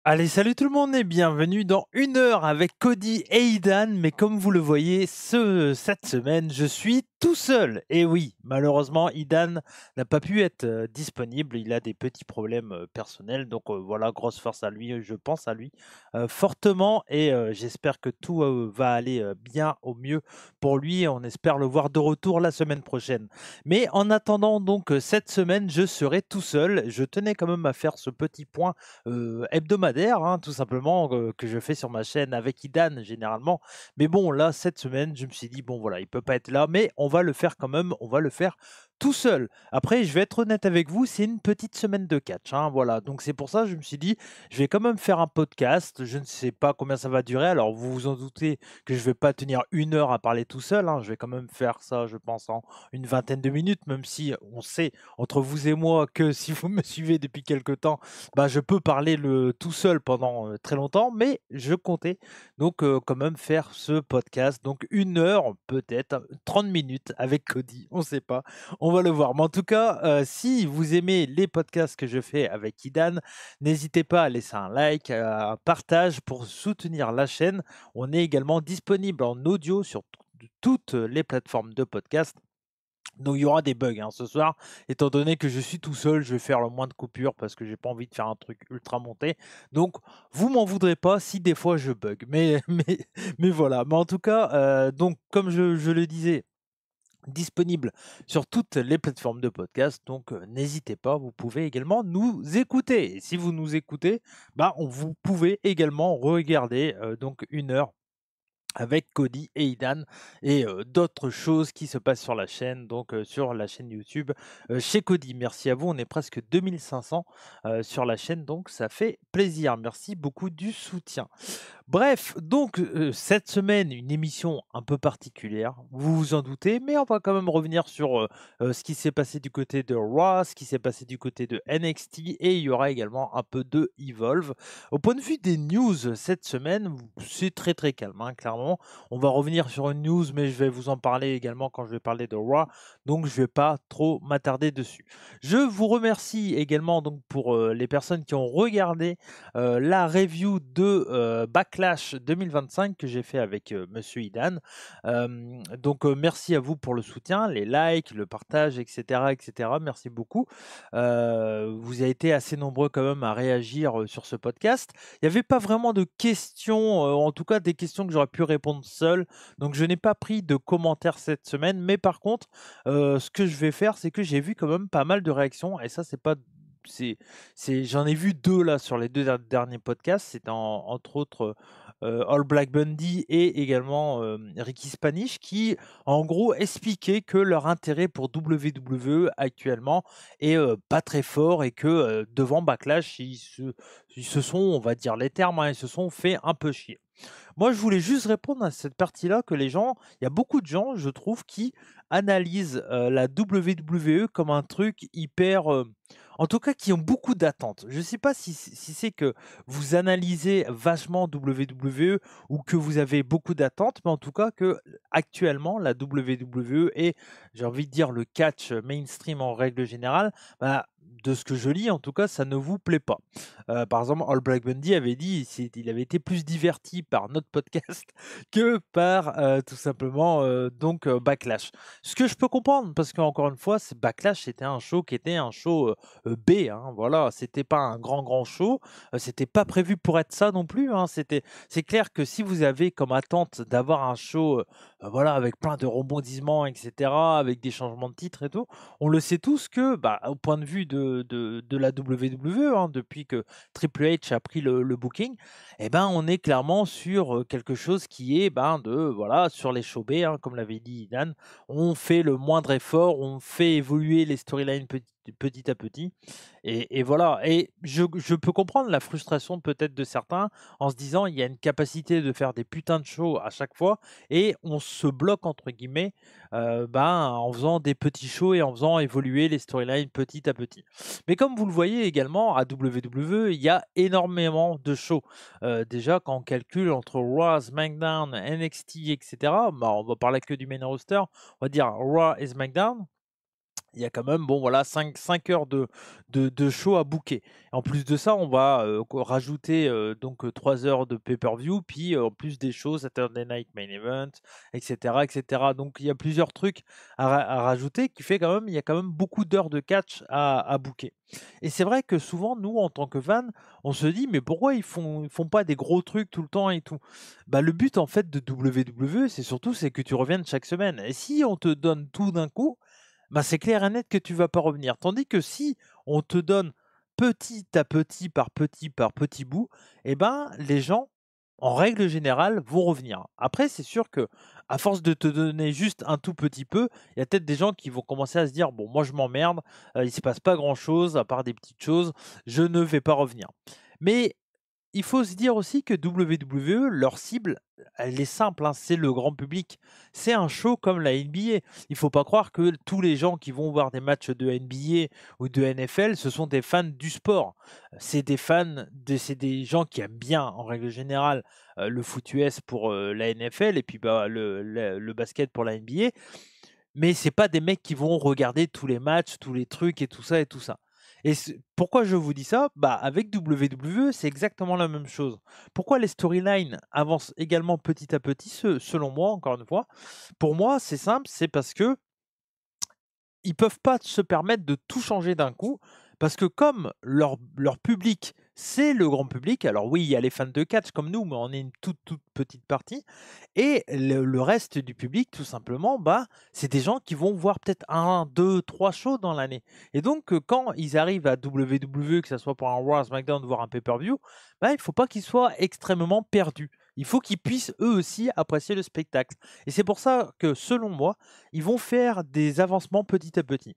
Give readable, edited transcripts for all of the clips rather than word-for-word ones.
Allez, salut tout le monde et bienvenue dans 1 heure avec Cody et Idan. Mais comme vous le voyez, cette semaine, je suis tout seul. Et oui, malheureusement, Idan n'a pas pu être disponible. Il a des petits problèmes personnels. Donc voilà, grosse force à lui. Je pense à lui fortement et j'espère que tout va aller bien au mieux pour lui. Et on espère le voir de retour la semaine prochaine. Mais en attendant, donc, cette semaine, je serai tout seul. Je tenais quand même à faire ce petit point hebdomadaire, hein, tout simplement, que je fais sur ma chaîne avec Idan généralement. Mais bon, là, cette semaine, je me suis dit: «Bon voilà, il peut pas être là, mais on va le faire quand même, on va le faire tout seul». Après, je vais être honnête avec vous, c'est une petite semaine de catch, hein, voilà. Donc c'est pour ça, je me suis dit: «Je vais quand même faire un podcast». Je ne sais pas combien ça va durer, alors vous vous en doutez que je vais pas tenir 1 heure à parler tout seul, hein. Je vais quand même faire ça, je pense, en une vingtaine de minutes, même si on sait entre vous et moi que si vous me suivez depuis quelque temps, bah, je peux parler tout seul pendant très longtemps, mais je comptais donc quand même faire ce podcast. Donc 1 heure, peut-être 30 minutes avec Cody, on ne sait pas, on va le voir. Mais en tout cas, si vous aimez les podcasts que je fais avec Idan, n'hésitez pas à laisser un like, un partage pour soutenir la chaîne. On est également disponible en audio sur toutes les plateformes de podcast. Donc il y aura des bugs, hein, ce soir, étant donné que je suis tout seul, je vais faire le moins de coupures parce que j'ai pas envie de faire un truc ultra monté. Donc vous m'en voudrez pas si des fois je bug, mais mais voilà. Mais en tout cas, donc comme je le disais, disponible sur toutes les plateformes de podcast, donc n'hésitez pas, vous pouvez également nous écouter. Et si vous nous écoutez, bah, vous pouvez également regarder donc 1 heure avec Cody et Idan et d'autres choses qui se passent sur la chaîne, donc sur la chaîne YouTube chez Cody. Merci à vous, on est presque 2 500 sur la chaîne, donc ça fait plaisir. Merci beaucoup du soutien. Bref, donc cette semaine, une émission un peu particulière, vous vous en doutez, mais on va quand même revenir sur ce qui s'est passé du côté de Raw, ce qui s'est passé du côté de NXT, et il y aura également un peu de Evolve. Au point de vue des news cette semaine, c'est très très calme, hein, clairement. On va revenir sur une news, mais je vais vous en parler également quand je vais parler de Raw, donc je ne vais pas trop m'attarder dessus. Je vous remercie également donc pour les personnes qui ont regardé la review de Backlash 2025 que j'ai fait avec Monsieur Idan. Donc merci à vous pour le soutien, les likes, le partage, etc., etc. Merci beaucoup. Vous avez été assez nombreux quand même à réagir sur ce podcast. Il n'y avait pas vraiment de questions, en tout cas des questions que j'aurais pu répondre seul. Donc je n'ai pas pris de commentaires cette semaine, mais par contre, ce que je vais faire, c'est que j'ai vu quand même pas mal de réactions, et ça, c'est pas c'est j'en ai vu 2 là sur les 2 derniers podcasts. C'était entre autres, All Black Bundy et également, Ricky Spanish qui, en gros, expliquaient que leur intérêt pour WWE actuellement est, pas très fort, et que, devant Backlash, ils se sont, on va dire les termes, hein, ils se sont fait un peu chier. Moi, je voulais juste répondre à cette partie-là, que les gens, il y a beaucoup de gens, je trouve, qui analysent la WWE comme un truc hyper, en tout cas, qui ont beaucoup d'attentes. Je ne sais pas si c'est que vous analysez vachement WWE ou que vous avez beaucoup d'attentes, mais en tout cas que actuellement la WWE et j'ai envie de dire le catch mainstream en règle générale, bah, de ce que je lis en tout cas, ça ne vous plaît pas. Par exemple, All Black Bundy avait dit il avait été plus diverti par notre podcast que par tout simplement donc Backlash. Ce que je peux comprendre, parce qu'encore une fois, Backlash, c'était un show qui était un show B, hein, voilà, c'était pas un grand show, c'était pas prévu pour être ça non plus, hein, c'est clair que si vous avez comme attente d'avoir un show, voilà, avec plein de rebondissements, etc., avec des changements de titre et tout, on le sait tous que, bah, au point de vue de la WWE, hein, depuis que Triple H a pris le booking, et ben, on est clairement sur quelque chose qui est ben, voilà, sur les show B, hein, comme l'avait dit Dan, on fait le moindre effort, on fait évoluer les storylines petit à petit. Et voilà. Et je peux comprendre la frustration peut-être de certains en se disant il y a une capacité de faire des putains de shows à chaque fois et on se bloque entre guillemets ben, en faisant des petits shows et en faisant évoluer les storylines petit à petit. Mais comme vous le voyez également, à WWE, il y a énormément de shows. Déjà, quand on calcule entre Raw, SmackDown, NXT, etc., bah, on va parler que du main roster, on va dire Raw et SmackDown. il y a quand même, bon voilà, 5 heures de show à booker. En plus de ça, on va, rajouter, donc 3 heures de pay-per-view, puis, en plus des shows, Saturday Night Main Event, et cetera, et cetera. Donc il y a plusieurs trucs à rajouter qui fait quand même il y a quand même beaucoup d'heures de catch à booker. Et c'est vrai que souvent, nous, en tant que fans, on se dit: «Mais pourquoi ils font pas des gros trucs tout le temps et tout?» Bah, le but, en fait, de WWE, c'est que tu reviennes chaque semaine. Et si on te donne tout d'un coup, bah, c'est clair et net que tu vas pas revenir. Tandis que si on te donne petit à petit, par petit bout, eh ben, les gens, en règle générale, vont revenir. Après, c'est sûr que à force de te donner juste un tout petit peu, il y a peut-être des gens qui vont commencer à se dire: «Bon, moi je m'emmerde, il se passe pas grand-chose à part des petites choses, je ne vais pas revenir». Mais il faut se dire aussi que WWE, leur cible, elle est simple, hein, c'est le grand public. C'est un show comme la NBA. Il faut pas croire que tous les gens qui vont voir des matchs de NBA ou de NFL, ce sont des fans du sport. C'est des gens qui aiment bien, en règle générale, le foot US pour la NFL et puis bah, le basket pour la NBA. Mais c'est pas des mecs qui vont regarder tous les matchs, tous les trucs et tout ça et tout ça. Et pourquoi je vous dis ça? Bah, avec WWE, c'est exactement la même chose. Pourquoi les storylines avancent également petit à petit, selon moi, encore une fois? Pour moi, c'est simple, c'est parce que ils peuvent pas se permettre de tout changer d'un coup, parce que comme leur public, c'est le grand public, alors oui, il y a les fans de catch comme nous, mais on est une toute petite partie et le reste du public, tout simplement, bah, c'est des gens qui vont voir peut-être un, 2, 3 shows dans l'année et donc quand ils arrivent à WWE, que ça soit pour un Raw, un SmackDown, voire un pay-per-view, bah, il faut pas qu'ils soient extrêmement perdus. Il faut qu'ils puissent eux aussi apprécier le spectacle et c'est pour ça que, selon moi, ils vont faire des avancements petit à petit.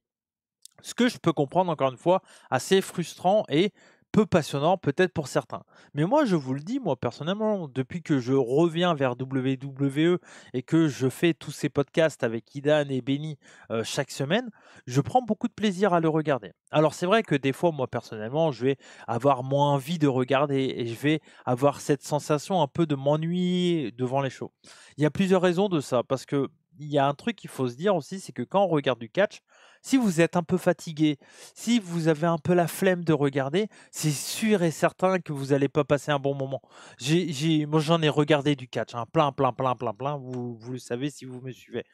Ce que je peux comprendre, encore une fois, assez frustrant et peu passionnant peut-être pour certains. Mais moi, je vous le dis, moi personnellement, depuis que je reviens vers WWE et que je fais tous ces podcasts avec Idan et Benny chaque semaine, je prends beaucoup de plaisir à le regarder. Alors c'est vrai que des fois, moi personnellement, je vais avoir moins envie de regarder et je vais avoir cette sensation un peu de m'ennuyer devant les shows. Il y a plusieurs raisons de ça, parce que il y a un truc qu'il faut se dire aussi, c'est que quand on regarde du catch, si vous êtes un peu fatigué, si vous avez un peu la flemme de regarder, c'est sûr et certain que vous allez pas passer un bon moment. Moi, j'en ai regardé du catch, hein, plein, plein, plein, plein, plein, vous le savez si vous me suivez.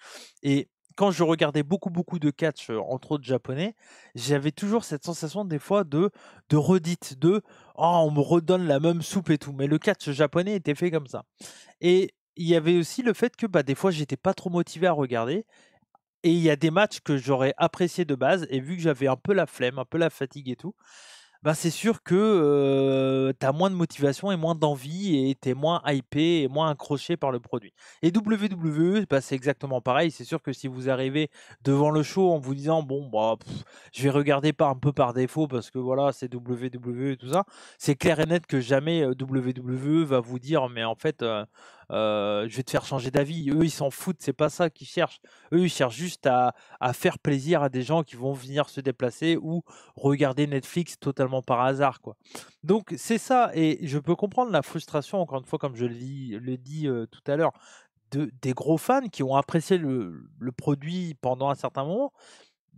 Et quand je regardais beaucoup de catch, entre autres japonais, j'avais toujours cette sensation des fois de redite, «Oh, on me redonne la même soupe et tout». Mais le catch japonais était fait comme ça. Et il y avait aussi le fait que, bah, des fois, j'étais pas trop motivé à regarder et il y a des matchs que j'aurais appréciés de base et vu que j'avais un peu la flemme, un peu la fatigue et tout, bah, c'est sûr que, tu as moins de motivation et moins d'envie et tu es moins hypé et moins accroché par le produit. Et WWE, bah, c'est exactement pareil. C'est sûr que si vous arrivez devant le show en vous disant: «Bon, bah, je vais regarder un peu par défaut parce que voilà, c'est WWE et tout ça», c'est clair et net que jamais, WWE va vous dire: «Mais en fait, je vais te faire changer d'avis». Eux, ils s'en foutent, c'est pas ça qu'ils cherchent. Eux, ils cherchent juste à faire plaisir à des gens qui vont venir se déplacer ou regarder Netflix totalement par hasard, quoi. Donc c'est ça et je peux comprendre la frustration, encore une fois, comme je le dis, tout à l'heure, des gros fans qui ont apprécié le produit pendant un certain moment.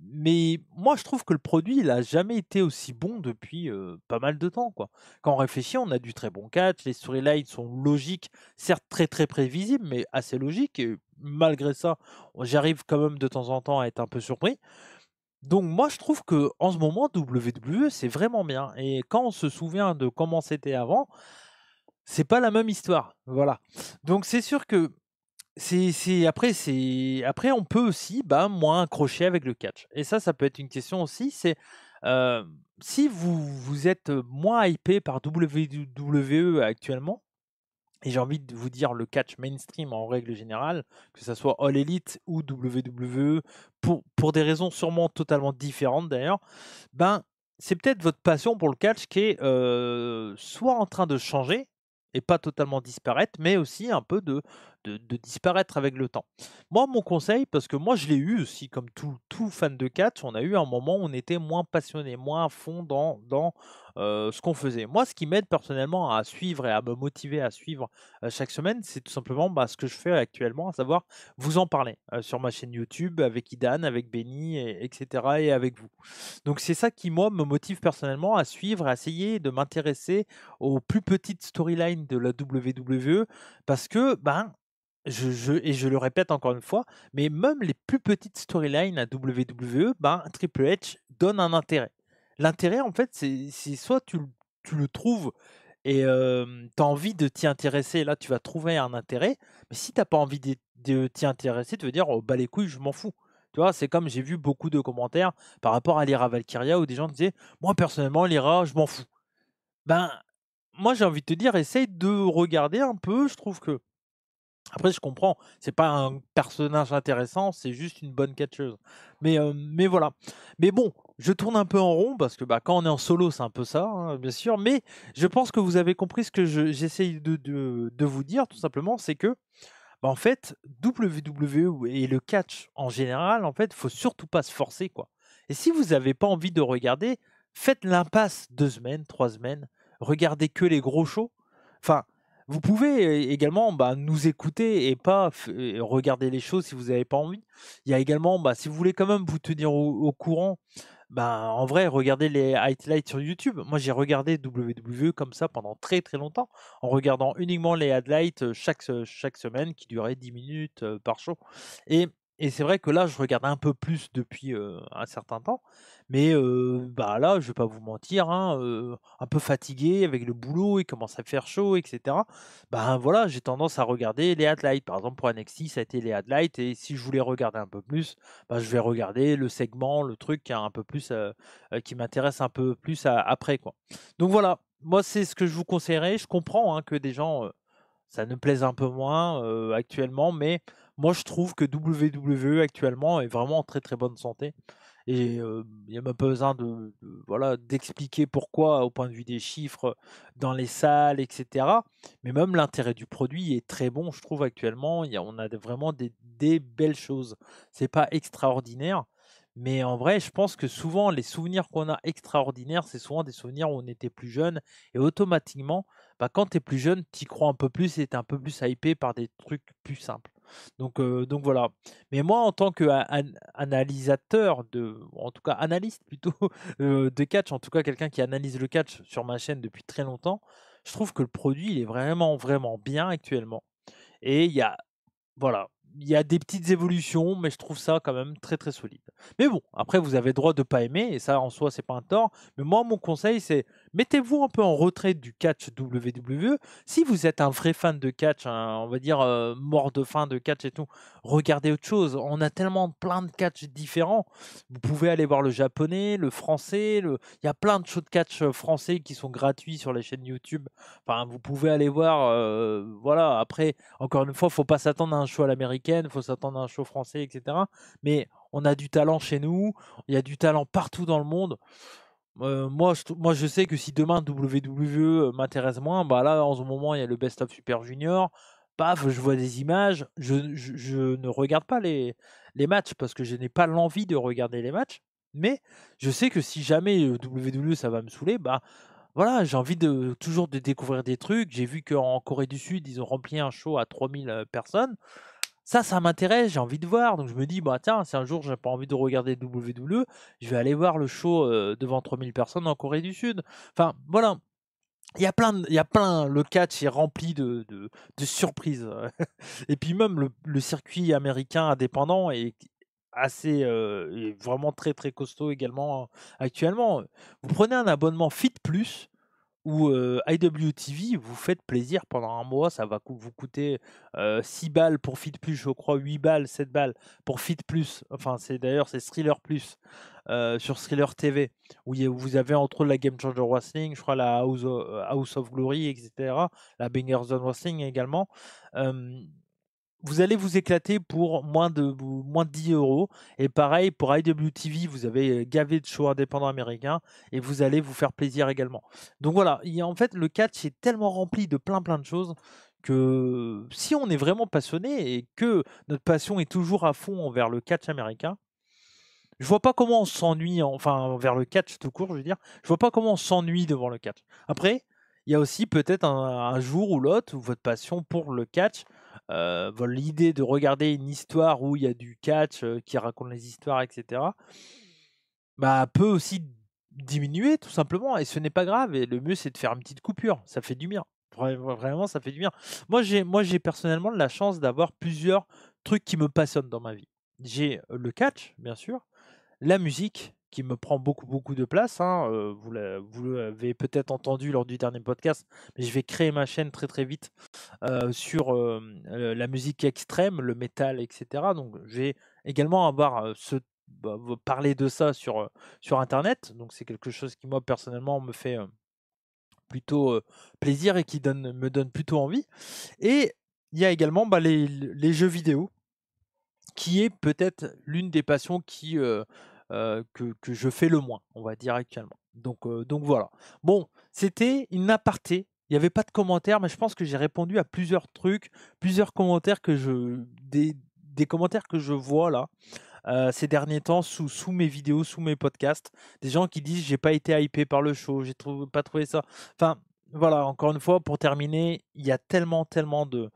Mais moi, je trouve que le produit, il a jamais été aussi bon depuis, pas mal de temps, quoi. Quand on réfléchit, on a du très bon catch, les storylines sont logiques, certes très prévisibles, mais assez logiques et malgré ça, j'arrive quand même de temps en temps à être un peu surpris. Donc moi, je trouve que en ce moment, WWE, c'est vraiment bien et quand on se souvient de comment c'était avant, c'est pas la même histoire, voilà. Donc c'est sûr que après on peut aussi, bah, moins accrocher avec le catch et ça peut être une question aussi, c'est, si vous êtes, moins hypé par WWE actuellement et j'ai envie de vous dire le catch mainstream en règle générale, que ça soit All Elite ou WWE, pour des raisons sûrement totalement différentes d'ailleurs, ben, c'est peut-être votre passion pour le catch qui est, soit en train de changer et pas totalement disparaître, mais aussi un peu de disparaître avec le temps. Moi, mon conseil, parce que moi je l'ai eu aussi comme tout fan de catch, on a eu un moment où on était moins passionné, moins à fond dans ce qu'on faisait. Moi, ce qui m'aide personnellement à suivre et à me motiver à suivre, chaque semaine, c'est tout simplement, ce que je fais actuellement, à savoir vous en parler, sur ma chaîne YouTube avec Idan, avec Benny et et avec vous. Donc c'est ça qui, moi, me motive personnellement à suivre, à essayer de m'intéresser aux plus petites storylines de la WWE parce que, je le répète encore une fois, mais même les plus petites storylines à WWE, Triple H donne un intérêt. L'intérêt, en fait, c'est soit tu le trouves et tu as envie de t'y intéresser, là, tu vas trouver un intérêt, mais si tu as pas envie de t'y intéresser, tu veux dire: «Oh, bah, les couilles, je m'en fous». Tu vois? C'est comme j'ai vu beaucoup de commentaires par rapport à Lyra Valkyria où des gens disaient: «Moi, personnellement, Lyra, je m'en fous». Ben, moi, j'ai envie de te dire, essaye de regarder un peu, je trouve que après je comprends, c'est pas un personnage intéressant, c'est juste une bonne catcheuse. Mais voilà. Mais bon, je tourne un peu en rond parce que, quand on est en solo, c'est un peu ça, hein, bien sûr, mais je pense que vous avez compris ce que j'essaye de vous dire tout simplement, c'est que, en fait, WWE et le catch en général, en fait, faut surtout pas se forcer, quoi. Et si vous avez pas envie de regarder, faites l'impasse 2 semaines, 3 semaines, regardez que les gros shows. Enfin, vous pouvez, également, nous écouter et pas et regarder les shows si vous avez pas envie. Il y a également, si vous voulez quand même vous tenir au courant, en vrai, regardez les highlights sur YouTube. Moi, j'ai regardé WWE comme ça pendant très, très longtemps, en regardant uniquement les highlights, chaque semaine qui duraient 10 minutes, par show et c'est vrai que là, je regarde un peu plus depuis, un certain temps, mais là, je vais pas vous mentir, hein, un peu fatigué avec le boulot, il commence à faire chaud et cetera. Voilà, j'ai tendance à regarder les highlights. Par exemple, pour NXT, ça a été les highlights et si je voulais regarder un peu plus, je vais regarder le segment, le truc qui a un peu plus, qui m'intéresse un peu plus après, quoi. Donc voilà, moi, c'est ce que je vous conseillerais. Je comprends, hein, que des gens, ça ne plaise un peu moins, actuellement, mais moi, je trouve que WWE actuellement est vraiment en très, très bonne santé et il y a même pas besoin voilà, d'expliquer pourquoi au point de vue des chiffres, dans les salles et cetera. Mais même l'intérêt du produit est très bon, je trouve actuellement. On a vraiment des belles choses. C'est pas extraordinaire, mais en vrai, je pense que souvent les souvenirs qu'on a extraordinaires, c'est souvent des souvenirs où on était plus jeune et automatiquement, quand tu es plus jeune, tu y crois un peu plus et tu es un peu plus hypé par des trucs plus simples. Donc voilà. Mais moi, en tant qu'analysateur ou en tout cas analyste plutôt, de catch, en tout cas quelqu'un qui analyse le catch sur ma chaîne depuis très longtemps, je trouve que le produit, il est vraiment, vraiment bien actuellement et voilà, il y a des petites évolutions, mais je trouve ça quand même très, très solide. Mais bon, après vous avez le droit de pas aimer et ça en soi c'est pas un tort, mais moi mon conseil c'est mettez-vous un peu en retrait du catch WWE. Si vous êtes un vrai fan de catch, on va dire, mort de faim de catch et tout, regardez autre chose. On a tellement plein de catch différents. Vous pouvez aller voir le japonais, le français, il y a plein de shows de catch, français qui sont gratuits sur les chaînes YouTube. Enfin, vous pouvez aller voir, voilà, après encore une fois, faut pas s'attendre à un show à l'américaine, faut s'attendre à un show français et cetera. Mais on a du talent chez nous, il y a du talent partout dans le monde. Moi, je sais que si demain WWE, m'intéresse moins, là, en ce moment, il y a le Best of Super Junior. Paf, je vois des images, je ne regarde pas les matchs parce que je n'ai pas l'envie de regarder les matchs. Mais je sais que si jamais, WWE, ça va me saouler, voilà, j'ai envie toujours de découvrir des trucs. J'ai vu qu'en Corée du Sud, ils ont rempli un show à 3000 personnes. Ça m'intéresse, j'ai envie de voir. Donc je me dis: tiens, si un jour j'ai pas envie de regarder WWE, je vais aller voir le show, devant 3000 personnes en Corée du Sud». Enfin voilà, il y a plein le catch est rempli de surprises, et puis même le circuit américain indépendant est est vraiment très, très costaud également, actuellement. Vous prenez un abonnement Fit Plus ou IWTV, vous faites plaisir pendant un mois, ça va vous coûter, 6 balles pour Fit Plus, je crois 8 balles, 7 balles pour Fit Plus. Enfin, c'est Thriller Plus, sur Thriller TV, où vous avez entre autres la Game Changer Wrestling, je crois la House of Glory et cetera, la Bangers Zone Wrestling également. Hem Vous allez vous éclater pour moins de 10 € et pareil pour IWTV, vous avez, gavé de shows indépendants américains et vous allez vous faire plaisir également. Donc voilà, en fait, le catch est tellement rempli de plein, plein de choses que si on est vraiment passionné et que notre passion est toujours à fond envers le catch américain, je vois pas comment on s'ennuie, enfin vers le catch tout court, je veux dire. Je vois pas comment on s'ennuie devant le catch. Après, il y a aussi peut-être un jour ou l'autre où votre passion pour le catch, l'idée de regarder une histoire où il y a du catch qui raconte les histoires, etc., bah, peut aussi diminuer tout simplement et ce n'est pas grave et le mieux c'est de faire une petite coupure, ça fait du bien. Vraiment ça fait du bien. Moi j'ai personnellement la chance d'avoir plusieurs trucs qui me passionnent dans ma vie. J'ai le catch, bien sûr, la musique qui me prend beaucoup, beaucoup de place, hein, vous l'avez peut-être entendu lors du dernier podcast, mais je vais créer ma chaîne très, très vite, sur, la musique extrême, le métal et cetera. Donc je vais également avoir, parler de ça sur internet. Donc c'est quelque chose qui moi personnellement me fait, plutôt, plaisir et qui me donne plutôt envie et il y a également, bah, les jeux vidéo qui est peut-être l'une des passions que je fais le moins, on va dire actuellement. Donc voilà. Bon, c'était une aparté. Il n'y avait pas de commentaires, mais je pense que j'ai répondu à plusieurs trucs, plusieurs commentaires des commentaires que je vois là ces derniers temps sous mes vidéos, sous mes podcasts. Des gens qui disent j'ai pas été hypé par le show, pas trouvé ça. Enfin, voilà, encore une fois, pour terminer, il y a tellement, tellement de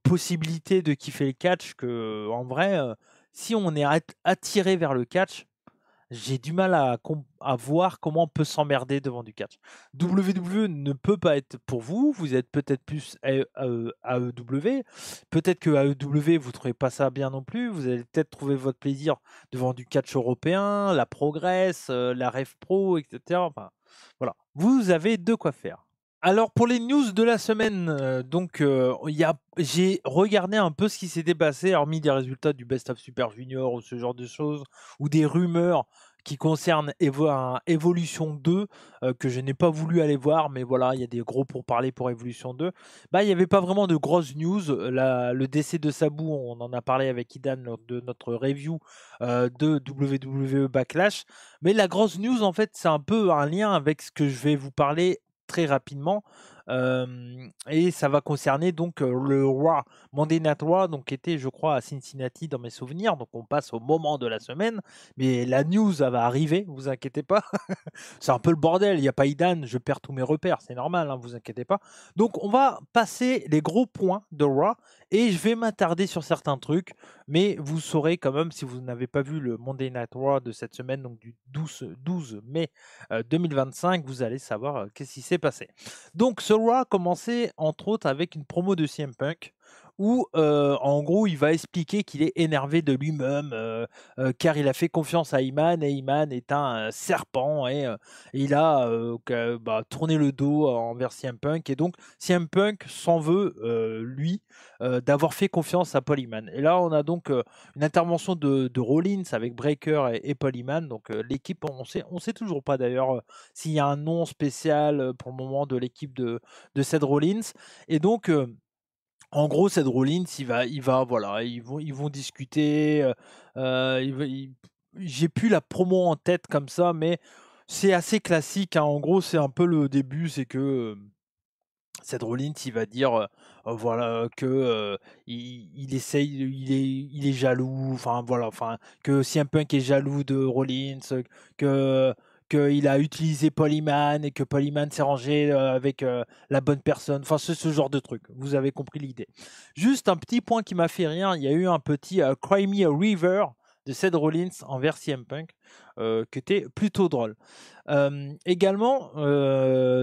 possibilités de kiffer le catch que, en vrai, si on est attiré vers le catch, j'ai du mal à voir comment on peut s'emmerder devant du catch. WWE ne peut pas être pour vous. Vous êtes peut-être plus AEW. Peut-être que AEW, vous ne trouvez pas ça bien non plus. Vous allez peut-être trouver votre plaisir devant du catch européen, la Progress, la Rev Pro, etc. Enfin, voilà. Vous avez de quoi faire. Alors pour les news de la semaine, j'ai regardé un peu ce qui s'était passé, hormis des résultats du Best of Super Junior ou ce genre de choses, ou des rumeurs qui concernent Evolution 2, que je n'ai pas voulu aller voir, mais voilà, il y a des gros pourparlers pour Evolution 2. Bah, il n'y avait pas vraiment de grosses news. Le décès de Sabu, on en a parlé avec Idan lors de notre review de WWE Backlash. Mais la grosse news, en fait, c'est un peu un lien avec ce que je vais vous parler très rapidement. Et ça va concerner donc le Raw, Monday Night Raw, donc qui était je crois à Cincinnati dans mes souvenirs. Donc on passe au moment de la semaine, mais la news ça va arriver, vous inquiétez pas. C'est un peu le bordel, il n'y a pas Idan, je perds tous mes repères, c'est normal, hein, vous inquiétez pas. Donc on va passer les gros points de Raw et je vais m'attarder sur certains trucs, mais vous saurez quand même si vous n'avez pas vu le Monday Night Raw de cette semaine, donc du 12 mai 2025, vous allez savoir qu'est-ce qui s'est passé. Donc ce Raw a commencé entre autres avec une promo de CM Punk où en gros il va expliquer qu'il est énervé de lui-même car il a fait confiance à Iman et Iman est un serpent et il a tourné le dos envers CM Punk et donc CM Punk s'en veut lui d'avoir fait confiance à Paul Heyman. Et là on a donc une intervention de Rollins avec Breaker et Paul Heyman, donc l'équipe on sait toujours pas d'ailleurs s'il y a un nom spécial pour le moment de l'équipe de Seth Rollins et donc en gros, Seth Rollins, voilà, ils vont discuter. J'ai plus la promo en tête comme ça, mais c'est assez classique, hein. En gros, c'est un peu le début, c'est que Seth Rollins, il va dire, voilà, que il essaye, il est jaloux, enfin voilà, enfin que CM Punk est jaloux de Rollins, que qu'il a utilisé Paul Heyman et que Paul Heyman s'est rangé avec la bonne personne. Enfin, c'est ce genre de truc. Vous avez compris l'idée. Juste un petit point qui m'a fait rire. Il y a eu un petit Cry Me a River de Seth Rollins envers CM Punk, qui était plutôt drôle. Également,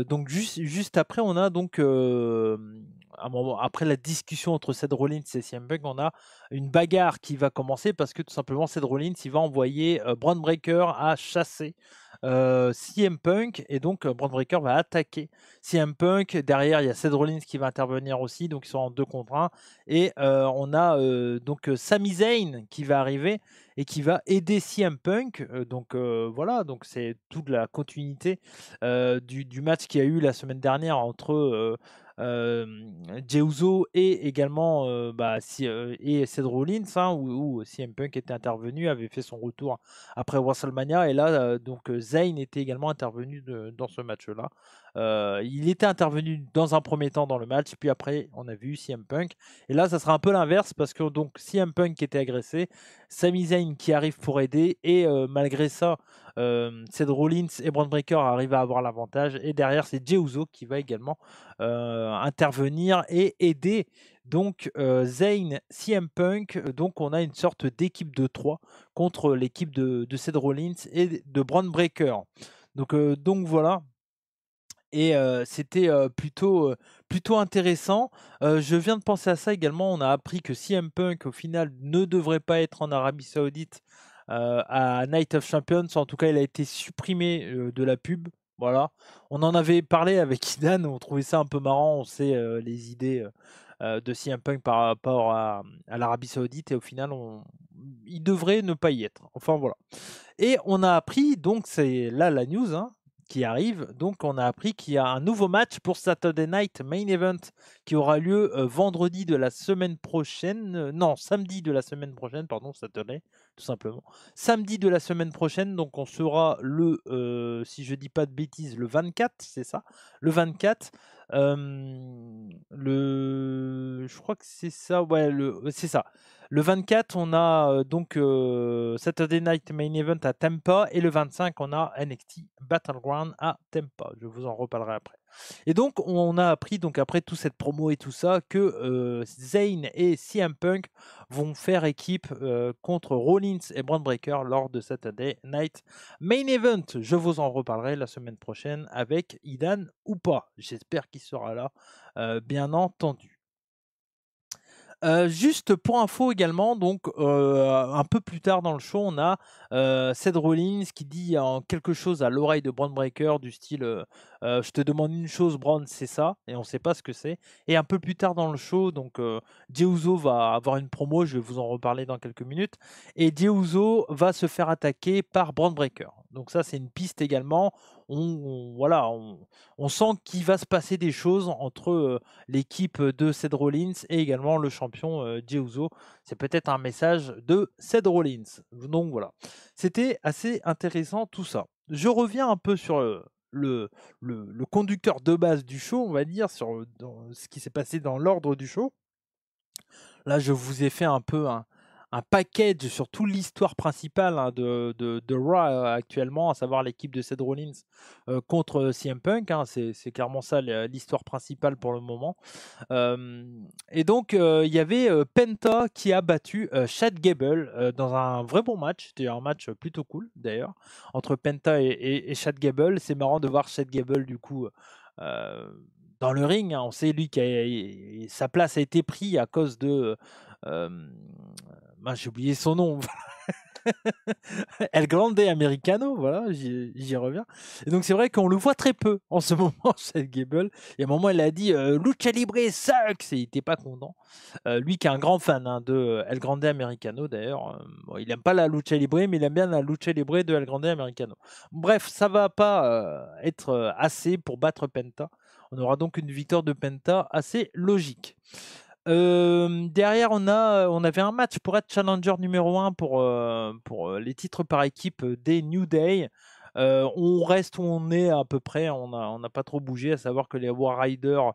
donc juste après, on a donc un moment après la discussion entre Seth Rollins et CM Punk, on a une bagarre qui va commencer parce que tout simplement Seth Rollins il va envoyer Braun Breaker à chasser CM Punk et donc Braun Breaker va attaquer CM Punk. Derrière, il y a Seth Rollins qui va intervenir aussi, donc ils sont en 2 contre 1 et on a donc Sami Zayn qui va arriver et qui va aider CM Punk. Voilà, donc c'est toute la continuité du match qu'il y a eu la semaine dernière entre Jey Uso et également et Seth Rollins, hein, où CM Punk était intervenu, avait fait son retour après WrestleMania. Et là, Zayn était également intervenu dans ce match-là. Il était intervenu dans un premier temps dans le match, puis après on a vu CM Punk. Et là, ça sera un peu l'inverse parce que donc CM Punk était agressé, Sami Zayn qui arrive pour aider et malgré ça, Seth Rollins et Braun Breaker arrivent à avoir l'avantage et derrière c'est Jey Uso qui va également intervenir et aider donc Zayn, CM Punk. Donc on a une sorte d'équipe de 3 contre l'équipe de Seth Rollins et de Braun Breaker. Donc voilà. Et c'était plutôt intéressant. Je viens de penser à ça également. On a appris que CM Punk, au final, ne devrait pas être en Arabie Saoudite à Night of Champions. En tout cas, il a été supprimé de la pub. Voilà. On en avait parlé avec Idan. On trouvait ça un peu marrant. On sait les idées de CM Punk par rapport à l'Arabie Saoudite. Et au final, il devrait ne pas y être. Enfin, voilà. Et on a appris, donc c'est là la news qui arrive, donc on a appris qu'il y a un nouveau match pour Saturday Night Main Event qui aura lieu vendredi de la semaine prochaine, non, samedi de la semaine prochaine, pardon, Saturday, tout simplement. Samedi de la semaine prochaine, donc on sera si je dis pas de bêtises, le 24, c'est ça, le 24. Je crois que c'est ça, ouais, c'est ça. Le 24, on a donc Saturday Night Main Event à Tampa et le 25, on a NXT Battleground à Tampa. Je vous en reparlerai après. Et donc, on a appris, donc après toute cette promo et tout ça, que Zayn et CM Punk vont faire équipe contre Rollins et Braun Breaker lors de Saturday Night Main Event. Je vous en reparlerai la semaine prochaine avec Idan ou pas. J'espère qu'il sera là, bien entendu. Juste pour info également, donc un peu plus tard dans le show, on a Seth Rollins qui dit quelque chose à l'oreille de Braun Breaker du style je te demande une chose, Braun, c'est ça, et on ne sait pas ce que c'est. Et un peu plus tard dans le show, donc Jey Uso va avoir une promo, je vais vous en reparler dans quelques minutes, et Jey Uso va se faire attaquer par Braun Breaker. Donc ça, c'est une piste également. Voilà, on sent qu'il va se passer des choses entre l'équipe de Seth Rollins et également le champion Jey Uso. C'est peut-être un message de Seth Rollins. Donc voilà, c'était assez intéressant tout ça. Je reviens un peu sur le conducteur de base du show, on va dire, sur ce qui s'est passé dans l'ordre du show. Là, je vous ai fait un peu un package sur toute l'histoire principale de Raw actuellement, à savoir l'équipe de Seth Rollins contre CM Punk. C'est clairement ça l'histoire principale pour le moment. Et donc, il y avait Penta qui a battu Chad Gable dans un vrai bon match. C'était un match plutôt cool d'ailleurs, entre Penta et Chad Gable. C'est marrant de voir Chad Gable du coup dans le ring. On sait lui sa place a été prise à cause de j'ai oublié son nom. El Grande Americano, voilà, j'y reviens. Et donc c'est vrai qu'on le voit très peu en ce moment, Chad Gable. Il y a un moment, il a dit Lucha Libre sucks et il n'était pas content. Lui qui est un grand fan de El Grande Americano d'ailleurs. Il n'aime pas la Lucha Libre, mais il aime bien la Lucha Libre de El Grande Americano. Bref, ça va pas être assez pour battre Penta. On aura donc une victoire de Penta assez logique. Derrière, on avait un match pour être challenger numéro 1 pour les titres par équipe des New Day. On reste où on est à peu près, on n'a pas trop bougé, à savoir que les War Riders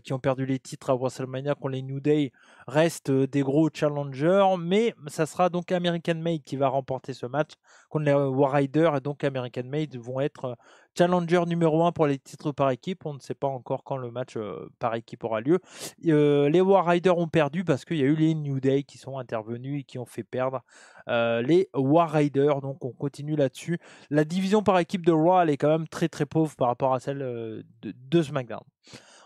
qui ont perdu les titres à WrestleMania contre les New Day restent des gros challengers, mais ça sera donc American Made qui va remporter ce match contre les War Riders, et donc American Made vont être challenger numéro 1 pour les titres par équipe. On ne sait pas encore quand le match par équipe aura lieu. Les War Riders ont perdu parce qu'il y a eu les New Day qui sont intervenus et qui ont fait perdre les War Riders. Donc on continue là-dessus. La division par équipe de Raw, elle est quand même très très pauvre par rapport à celle de SmackDown.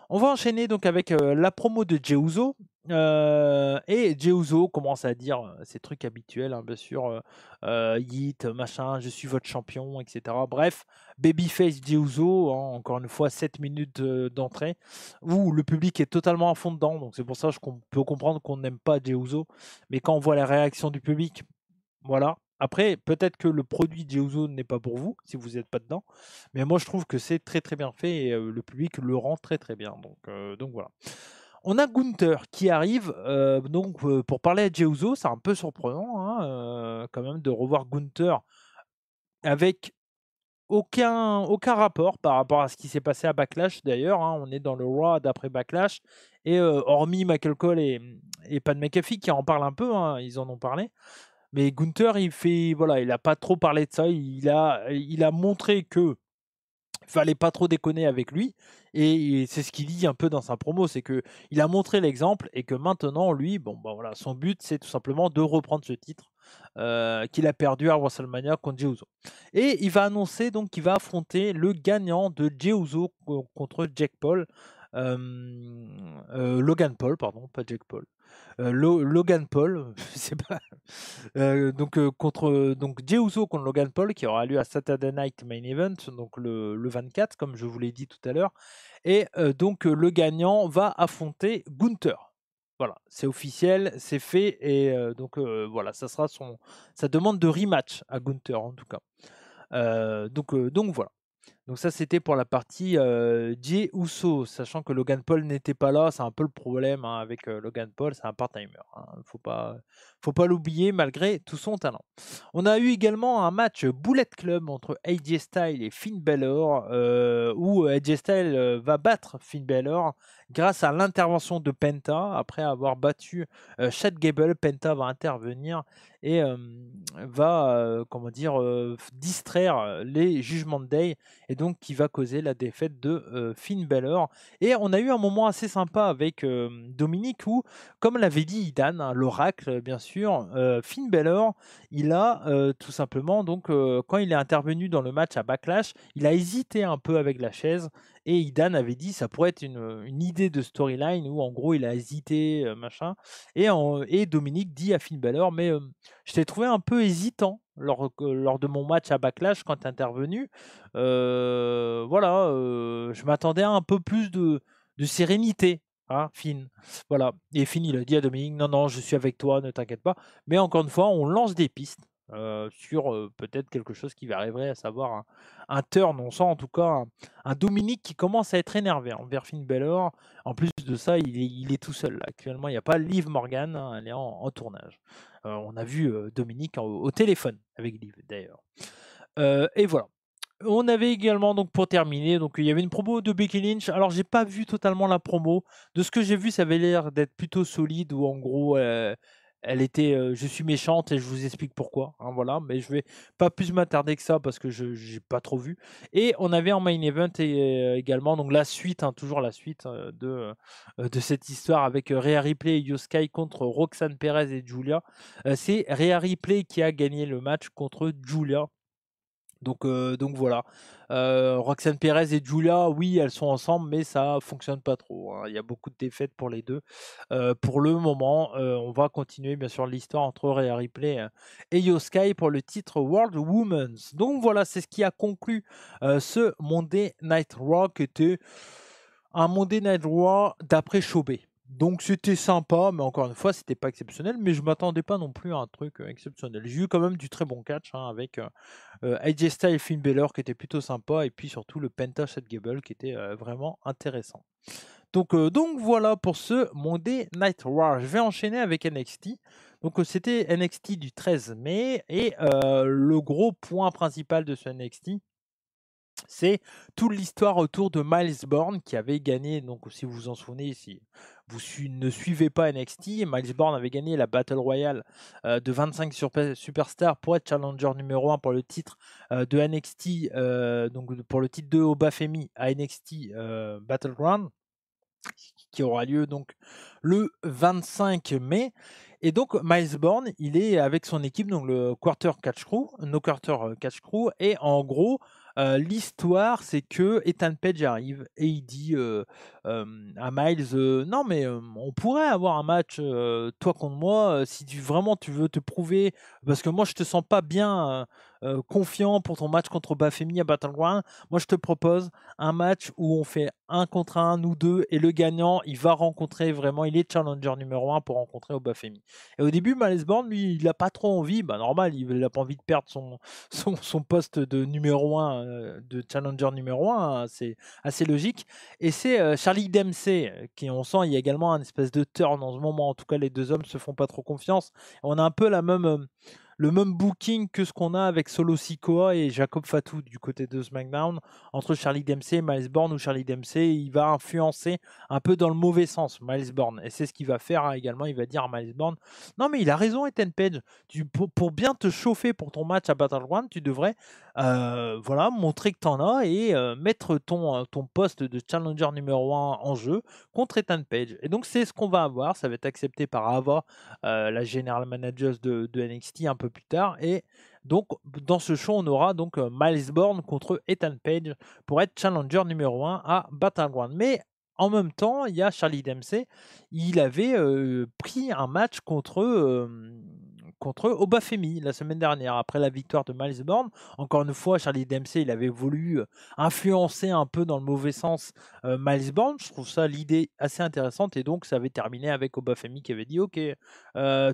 On va enchaîner donc avec la promo de Jey Uso. Et Jey Uso commence à dire ces trucs habituels, bien sûr, Yeet, machin, je suis votre champion, etc. Bref, Babyface Jey Uso, encore une fois 7 minutes d'entrée, où le public est totalement à fond dedans, donc c'est pour ça qu'on peut comprendre qu'on n'aime pas Jey Uso, mais quand on voit la réaction du public, voilà. Après, peut-être que le produit Jey Uso n'est pas pour vous, si vous n'êtes pas dedans. Mais moi, je trouve que c'est très très bien fait et le public le rend très très bien. Donc voilà. On a Gunther qui arrive pour parler à Jey Uso. C'est un peu surprenant quand même de revoir Gunther avec aucun rapport par rapport à ce qui s'est passé à Backlash d'ailleurs, hein. On est dans le Raw d'après Backlash et hormis Michael Cole et Pat McAfee qui en parlent un peu, hein, ils en ont parlé. Mais Gunther, il a pas trop parlé de ça. Il a montré que fallait pas trop déconner avec lui, et c'est ce qu'il dit un peu dans sa promo, c'est que il a montré l'exemple et que maintenant lui, bon bah voilà, son but c'est tout simplement de reprendre ce titre qu'il a perdu à WrestleMania contre Jey Uso. Et il va annoncer donc qu'il va affronter le gagnant de Jey Uso contre Jake Paul, Logan Paul, pardon, pas Jake Paul. Logan Paul, c'est pas. Donc Jey Uso contre Logan Paul qui aura lieu à Saturday Night Main Event, donc le 24, comme je vous l'ai dit tout à l'heure. Et donc le gagnant va affronter Gunther. Voilà, c'est officiel, c'est fait. Et donc voilà, ça sera sa demande de rematch à Gunther en tout cas. Donc voilà. Donc ça, c'était pour la partie Jey Uso, sachant que Logan Paul n'était pas là. C'est un peu le problème, hein, avec Logan Paul, c'est un part-timer, hein. Faut pas l'oublier malgré tout son talent. On a eu également un match Bullet Club entre AJ Styles et Finn Balor, où AJ Styles va battre Finn Balor grâce à l'intervention de Penta. Après avoir battu Chad Gable, Penta va intervenir et va distraire les Judgment Day, et donc qui va causer la défaite de Finn Balor. Et on a eu un moment assez sympa avec Dominique où, comme l'avait dit Idan, hein, l'oracle bien sûr, Finn Balor, il a tout simplement, donc quand il est intervenu dans le match à Backlash, il a hésité un peu avec la chaise, et Idan avait dit ça pourrait être une idée de storyline où en gros il a hésité, machin, et Dominique dit à Finn Balor, mais je t'ai trouvé un peu hésitant lors de mon match à Backlash quand tu es intervenu. Voilà, je m'attendais à un peu plus de sérénité, hein, Finn. Voilà. Et Finn, il a dit à Dominique, non, non, je suis avec toi, ne t'inquiète pas. Mais encore une fois, on lance des pistes sur peut-être quelque chose qui va arriver, à savoir un turn. On sent en tout cas un Dominique qui commence à être énervé envers Finn Balor. En plus de ça, il est tout seul là. Actuellement, il n'y a pas Liv Morgan, hein, elle est en tournage. On a vu Dominique au téléphone avec Liv d'ailleurs. Et voilà. On avait également, donc pour terminer, donc il y avait une promo de Becky Lynch. Alors j'ai pas vu totalement la promo. De ce que j'ai vu, ça avait l'air d'être plutôt solide, où en gros elle était je suis méchante et je vous explique pourquoi, hein, voilà. Mais je vais pas plus m'attarder que ça parce que je j'ai pas trop vu. Et on avait en main event également donc la suite, hein, toujours la suite de cette histoire avec Rhea Ripley et Io Sky contre Roxanne Perez et Julia. C'est Rhea Ripley qui a gagné le match contre Julia. Donc voilà, Roxanne Perez et Julia, oui, elles sont ensemble, mais ça fonctionne pas trop, hein. Il y a beaucoup de défaites pour les deux. Pour le moment, on va continuer bien sûr l'histoire entre Rhea Ripley et Io Sky pour le titre World Women's. Donc voilà, c'est ce qui a conclu ce Monday Night Raw, qui était un Monday Night Raw d'après Chobé. Donc c'était sympa, mais encore une fois, c'était pas exceptionnel. Mais je m'attendais pas non plus à un truc exceptionnel. J'ai eu quand même du très bon catch, hein, avec AJ Styles et Finn Balor qui était plutôt sympa, et puis surtout le Penta Chad Gable qui était vraiment intéressant. Donc voilà pour ce Monday Night Raw. Je vais enchaîner avec NXT. Donc c'était NXT du 13 mai, et le gros point principal de ce NXT, c'est toute l'histoire autour de Miles Bourne qui avait gagné. Donc si vous vous en souvenez, si vous ne suivez pas NXT, Miles Bourne avait gagné la Battle Royale de 25 superstars pour être challenger numéro 1 pour le titre de NXT, donc pour le titre de Obafemi à NXT Battleground, qui aura lieu donc le 25 mai. Et donc Miles Bourne, il est avec son équipe, donc le Quarter Catch Crew, No Quarter Catch Crew, et en gros l'histoire, c'est que Ethan Page arrive et il dit à Miles, non mais on pourrait avoir un match toi contre moi, si vraiment tu veux te prouver, parce que moi je te sens pas bien confiant pour ton match contre Bafemi à Battleground. Moi je te propose un match où on fait 1 contre 1, nous deux, et le gagnant, il va rencontrer vraiment, il est challenger numéro 1 pour rencontrer Obafemi. Et au début, Miles Bourne, lui, il n'a pas trop envie, bah normal, il n'a pas envie de perdre son poste de numéro 1, de challenger numéro 1, hein, c'est assez logique. Et c'est Charlie Dempsey, qui, on sent, il y a également un espèce de turn en ce moment, en tout cas les deux hommes se font pas trop confiance. On a un peu la même le même booking que ce qu'on a avec Solo Sikoa et Jacob Fatu du côté de SmackDown, entre Charlie Dempsey et Miles Bourne, où Charlie Dempsey il va influencer un peu dans le mauvais sens Miles Bourne. Et c'est ce qu'il va faire également, il va dire à Miles Bourne, non mais il a raison Ethan Page, pour bien te chauffer pour ton match à Battleground, tu devrais voilà, montrer que tu en as et mettre ton poste de challenger numéro 1 en jeu contre Ethan Page. Et donc c'est ce qu'on va avoir, ça va être accepté par Ava, la general manager de NXT un peu plus tard. Et donc dans ce show, on aura donc Miles Bourne contre Ethan Page pour être challenger numéro 1 à Battleground. Mais en même temps, il y a Charlie Dempsey, il avait pris un match contre Obafemi la semaine dernière, après la victoire de Miles Bourne. Encore une fois, Charlie Dempsey, il avait voulu influencer un peu dans le mauvais sens Miles Bourne. Je trouve ça l'idée assez intéressante, et donc ça avait terminé avec Obafemi qui avait dit ok,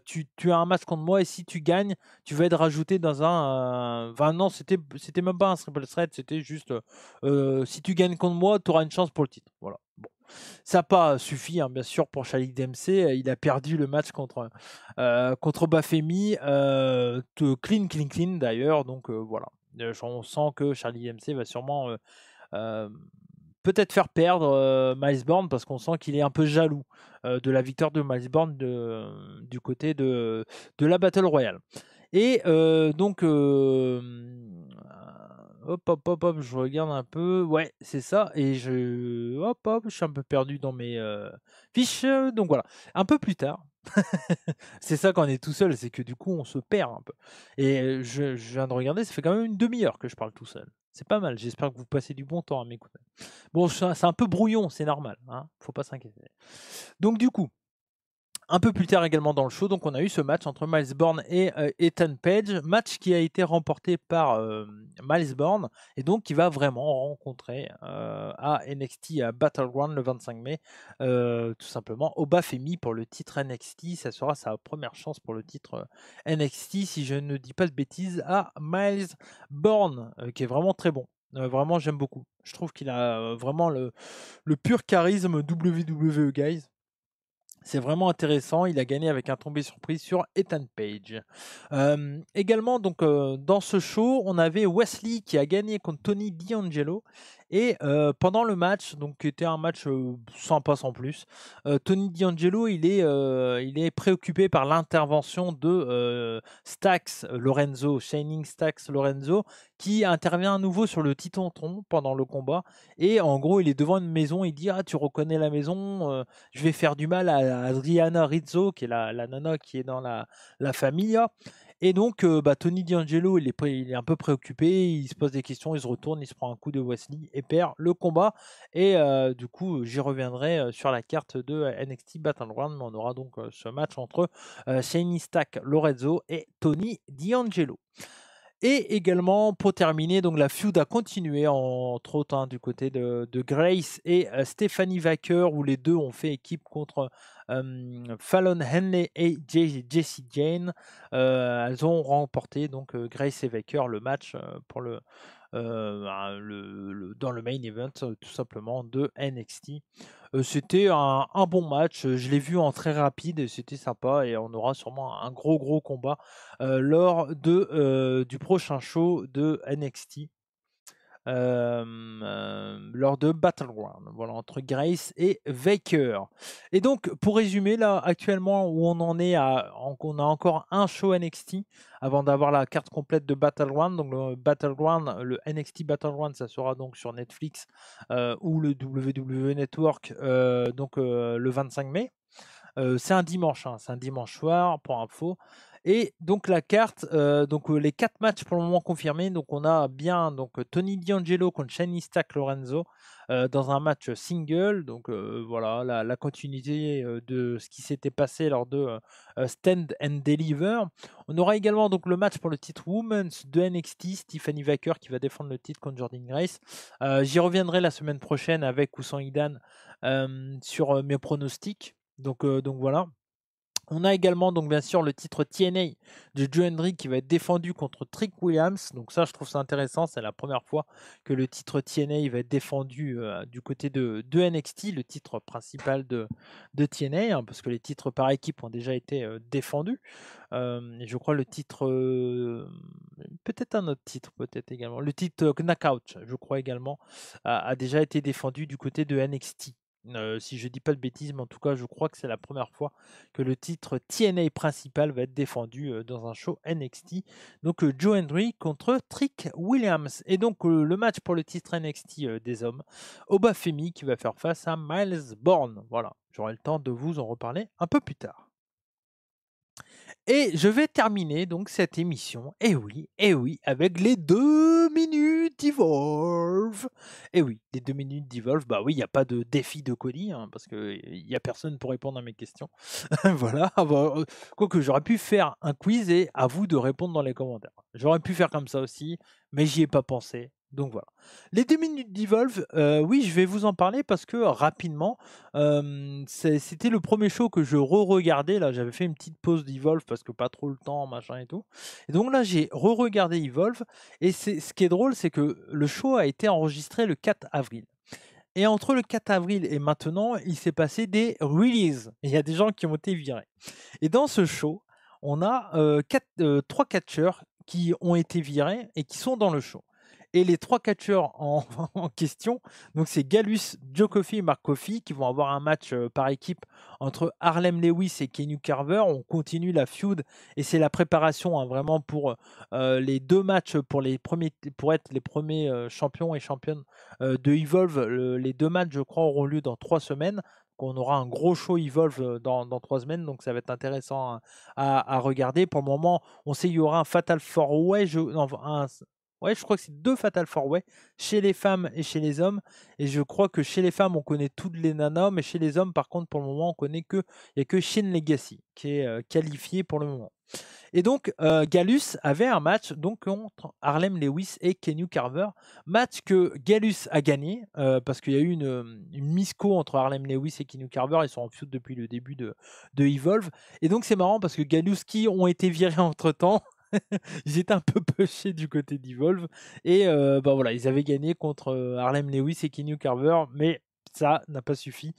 tu as un match contre moi et si tu gagnes, tu vas être rajouté dans un... Enfin non, c'était même pas un triple threat, c'était juste si tu gagnes contre moi, tu auras une chance pour le titre. Voilà. Bon. Ça n'a pas suffi, hein, bien sûr, pour Charlie Dempsey. Il a perdu le match contre Bafemi, clean d'ailleurs. Donc voilà. On sent que Charlie Dempsey va sûrement peut-être faire perdre Miles Bourne, parce qu'on sent qu'il est un peu jaloux de la victoire de Miles Bourne du côté de la Battle Royale. Et donc, hop, je regarde un peu. Ouais, c'est ça. Et je suis un peu perdu dans mes fiches. Donc voilà, un peu plus tard. C'est ça quand on est tout seul, c'est que du coup on se perd un peu. Et je viens de regarder, ça fait quand même une demi-heure que je parle tout seul. C'est pas mal, j'espère que vous passez du bon temps à m'écouter. Bon, c'est un peu brouillon, c'est normal, hein, faut pas s'inquiéter. Donc du coup, un peu plus tard également dans le show, donc on a eu ce match entre Miles Bourne et Ethan Page, match qui a été remporté par Miles Bourne, et donc qui va vraiment rencontrer à NXT à Battleground le 25 mai, tout simplement Obafemi pour le titre NXT. Ça sera sa première chance pour le titre NXT, si je ne dis pas de bêtises, à Miles Bourne, qui est vraiment très bon. Vraiment, j'aime beaucoup. Je trouve qu'il a vraiment le pur charisme WWE, guys. C'est vraiment intéressant. Il a gagné avec un tombé surprise sur Ethan Page. Également, donc, dans ce show, on avait Wesley qui a gagné contre Tony D'Angelo. Et pendant le match, donc qui était un match sympa sans plus, Tony D'Angelo, il est préoccupé par l'intervention de Stax Lorenzo, Shining Stax Lorenzo, qui intervient à nouveau sur le Titantron pendant le combat. Et en gros, il est devant une maison, il dit: ah, tu reconnais la maison, je vais faire du mal à Adriana Rizzo, qui est la nana qui est dans la Famiglia. Et donc, Tony D'Angelo, il est un peu préoccupé, il se pose des questions, il se retourne, il se prend un coup de Wesley et perd le combat. Et du coup, j'y reviendrai sur la carte de NXT Battleground, mais on aura donc ce match entre Shane Stack Lorenzo et Tony D'Angelo. Et également, pour terminer, donc la feud a continué, entre autres, hein, du côté de Grace et Stephanie Vaker, où les deux ont fait équipe contre Fallon Henley et Jessie Jane. Elles ont remporté, donc Grace et Vaker, le match pour dans le main event, tout simplement, de NXT. C'était un bon match, je l'ai vu en très rapide et c'était sympa, et on aura sûrement un gros combat lors du prochain show de NXT. Lors de Battleground, voilà, entre Grace et Vaker. Et donc, pour résumer, là, actuellement, où on en est, on a encore un show NXT avant d'avoir la carte complète de Battleground. Donc, le NXT Battleground, ça sera donc sur Netflix ou le WWE Network, le 25 mai. C'est un dimanche, hein, c'est un dimanche soir, pour info. Et donc la carte, les 4 matchs pour le moment confirmés. Donc on a bien Tony D'Angelo contre Shane Stack Lorenzo dans un match single. Donc voilà, la continuité de ce qui s'était passé lors de Stand and Deliver. On aura également donc le match pour le titre Women's de NXT, Stephanie Vaker qui va défendre le titre contre Jordan Grace. J'y reviendrai la semaine prochaine avec ou sans Idan sur mes pronostics. Donc voilà. On a également donc bien sûr le titre TNA de Joe Hendry qui va être défendu contre Trick Williams. Donc ça, je trouve ça intéressant. C'est la première fois que le titre TNA va être défendu du côté de NXT, le titre principal de TNA, hein, parce que les titres par équipe ont déjà été défendus. Et je crois le titre, peut-être un autre titre, peut-être également. Le titre Knockout, je crois également, a déjà été défendu du côté de NXT. Si je dis pas de bêtises, mais en tout cas, je crois que c'est la première fois que le titre TNA principal va être défendu dans un show NXT. Donc Joe Hendry contre Trick Williams. Et donc le match pour le titre NXT des hommes, Obafemi qui va faire face à Miles Bourne. Voilà, j'aurai le temps de vous en reparler un peu plus tard. Et je vais terminer donc cette émission, et oui, avec les 2 minutes d'Evolve. Et oui, les 2 minutes d'Evolve, bah oui, il n'y a pas de défi de Cody, hein, parce qu'il n'y a personne pour répondre à mes questions. Voilà, quoique j'aurais pu faire un quiz et à vous de répondre dans les commentaires. J'aurais pu faire comme ça aussi, mais j'y ai pas pensé. Donc voilà. Les 2 minutes d'Evolve, oui, je vais vous en parler parce que rapidement, c'était le premier show que je re-regardais. Là, j'avais fait une petite pause d'Evolve parce que pas trop le temps, machin et tout. Et donc là, j'ai re-regardé Evolve. Et ce qui est drôle, c'est que le show a été enregistré le 4 avril. Et entre le 4 avril et maintenant, il s'est passé des releases. Il y a des gens qui ont été virés. Et dans ce show, on a 3 catcheurs qui ont été virés et qui sont dans le show. Et les 3 catcheurs en question, donc c'est Gallus, Joe Coffey et Mark Coffey qui vont avoir un match par équipe entre Harlem Lewis et Kenny Carver. On continue la feud et c'est la préparation, hein, vraiment pour les 2 matchs pour être les premiers champions et championnes de Evolve. Les 2 matchs, je crois, auront lieu dans 3 semaines. On aura un gros show Evolve dans 3 semaines, donc ça va être intéressant à regarder. Pour le moment, on sait qu'il y aura un Fatal 4-Way, ouais, je crois que c'est 2 Fatal 4-Way, chez les femmes et chez les hommes. Et je crois que chez les femmes, on connaît toutes les nanas, mais chez les hommes, par contre, pour le moment, il n'y a que Shin Legacy qui est qualifié pour le moment. Et donc, Gallus avait un match donc, contre Harlem Lewis et Kenny Carver. Match que Gallus a gagné parce qu'il y a eu une misco entre Harlem Lewis et Kenny Carver. Ils sont en feud depuis le début de Evolve. Et donc, c'est marrant parce que Gallus, qui ont été virés entre temps, ils étaient un peu pushés du côté d'Evolve. Et bah voilà, ils avaient gagné contre Harlem Lewis et Kenny Carver. Mais ça n'a pas suffi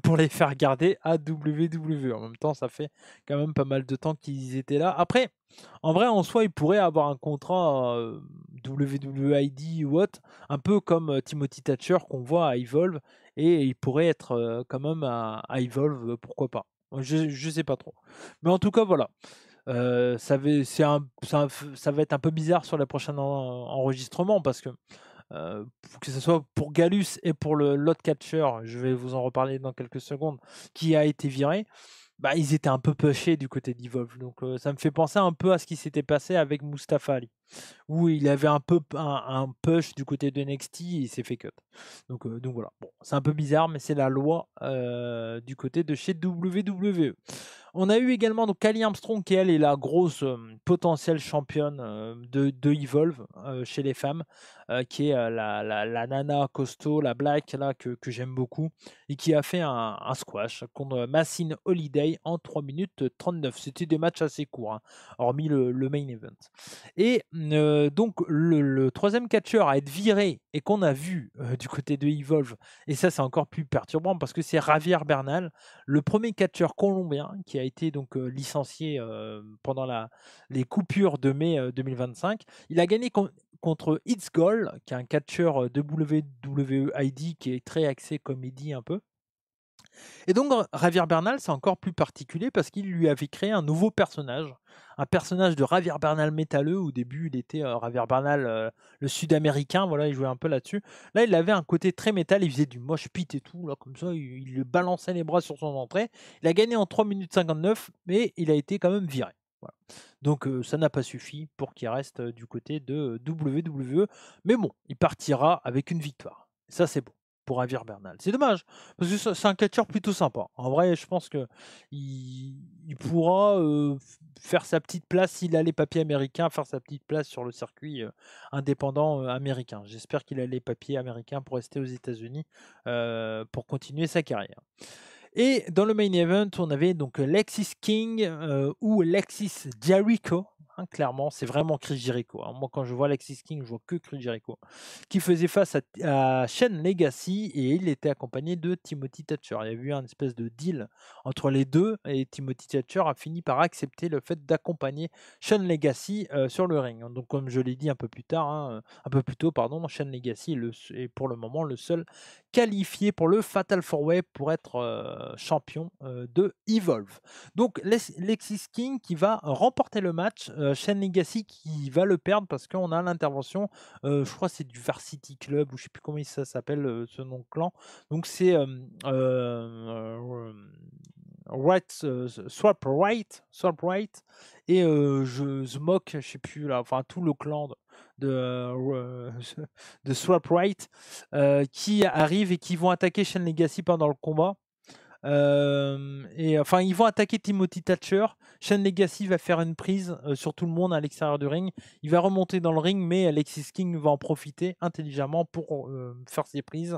pour les faire garder à WWE. En même temps, ça fait quand même pas mal de temps qu'ils étaient là. Après, en vrai, en soi, ils pourraient avoir un contrat WWID ou autre, un peu comme Timothy Thatcher qu'on voit à Evolve, et il pourrait être quand même à Evolve, pourquoi pas. Je sais pas trop. Mais en tout cas, voilà. Ça va être un peu bizarre sur le prochain enregistrement parce que ce soit pour Gallus et pour l'autre catcher, je vais vous en reparler dans quelques secondes, qui a été viré, bah, ils étaient un peu pushés du côté d'Evolve. Donc ça me fait penser un peu à ce qui s'était passé avec Mustafa Ali, où il avait un peu un push du côté de NXT et il s'est fait cut. Donc voilà, bon, c'est un peu bizarre, mais c'est la loi du côté de chez WWE. On a eu également donc Kali Armstrong qui elle est la grosse potentielle championne de Evolve chez les femmes, qui est la nana costaud, la black là que j'aime beaucoup et qui a fait un squash contre Massine Holiday en 3 minutes 39. C'était des matchs assez courts, hein, hormis le main event. Et donc le troisième catcheur à être viré et qu'on a vu du côté de Evolve, et ça c'est encore plus perturbant parce que c'est Javier Bernal, le premier catcheur colombien qui a été donc licencié pendant les coupures de mai 2025. Il a gagné contre It's Goal, qui est un catcheur WWE qui est très axé comédie un peu. Et donc Javier Bernal, c'est encore plus particulier parce qu'il lui avait créé un nouveau personnage, un personnage de Javier Bernal métalleux. Au début, il était Javier Bernal, le Sud-Américain, voilà, il jouait un peu là-dessus. Là, il avait un côté très métal, il faisait du mosh pit et tout, là, comme ça, il lui balançait les bras sur son entrée. Il a gagné en 3 minutes 59, mais il a été quand même viré. Voilà. Donc ça n'a pas suffi pour qu'il reste du côté de WWE. Mais bon, il partira avec une victoire. Ça, c'est bon pour Javier Bernal. C'est dommage, parce que c'est un catcheur plutôt sympa. En vrai, je pense que il pourra faire sa petite place s'il a les papiers américains, faire sa petite place sur le circuit indépendant américain. J'espère qu'il a les papiers américains pour rester aux États-Unis pour continuer sa carrière. Et dans le main event, on avait donc Lexis King ou Lexis Jericho. Hein, clairement, c'est vraiment Chris Jericho. Hein. Moi, quand je vois Lexis King, je vois que Chris Jericho, qui faisait face à Shane Legacy et il était accompagné de Timothy Thatcher. Il y a eu un espèce de deal entre les deux et Timothy Thatcher a fini par accepter le fait d'accompagner Shane Legacy sur le ring. Donc, comme je l'ai dit un peu plus tard, hein, un peu plus tôt, pardon, Shane Legacy est pour le moment le seul qualifié pour le Fatal 4-Way pour être champion de Evolve. Donc Lexis King qui va remporter le match, Shane Legacy qui va le perdre parce qu'on a l'intervention, je crois que c'est du Varsity Club ou je sais plus comment ça s'appelle ce nom de clan. Donc c'est Swap Right et The Mock, je sais plus là, enfin tout le clan de Swap Right qui arrivent et qui vont attaquer Shane Legacy pendant le combat. Et enfin, ils vont attaquer Timothy Thatcher. Shane Legacy va faire une prise sur tout le monde à l'extérieur du ring. Il va remonter dans le ring, mais Alexis King va en profiter intelligemment pour faire ses prises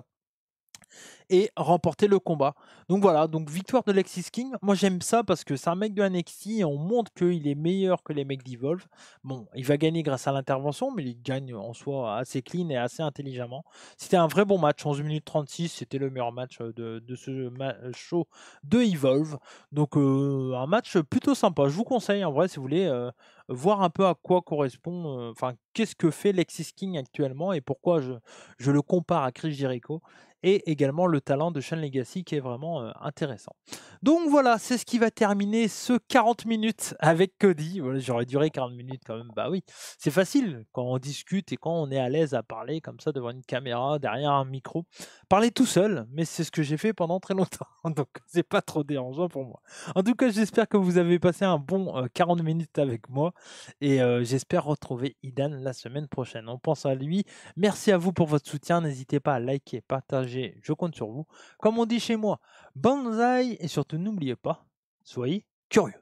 et remporter le combat. Donc voilà, donc victoire de Lexis King. Moi j'aime ça parce que c'est un mec de NXT et on montre qu'il est meilleur que les mecs d'Evolve. Bon, il va gagner grâce à l'intervention, mais il gagne en soi assez clean et assez intelligemment. C'était un vrai bon match, 11 minutes 36, c'était le meilleur match de ce show de Evolve. Donc un match plutôt sympa. Je vous conseille en vrai si vous voulez voir un peu à quoi correspond, enfin qu'est-ce que fait Lexis King actuellement et pourquoi je le compare à Chris Jericho et également le talent de Shane Legacy qui est vraiment intéressant. Donc voilà, c'est ce qui va terminer ce 40 minutes avec Cody. Voilà, j'aurais duré 40 minutes quand même. Bah oui, c'est facile quand on discute et quand on est à l'aise à parler comme ça devant une caméra, derrière un micro. Parler tout seul, mais c'est ce que j'ai fait pendant très longtemps. Donc c'est pas trop dérangeant pour moi. En tout cas, j'espère que vous avez passé un bon 40 minutes avec moi et j'espère retrouver Idan la semaine prochaine. On pense à lui. Merci à vous pour votre soutien. N'hésitez pas à liker, partager. Je compte sur vous. Comme on dit chez moi, banzai et surtout n'oubliez pas, soyez curieux.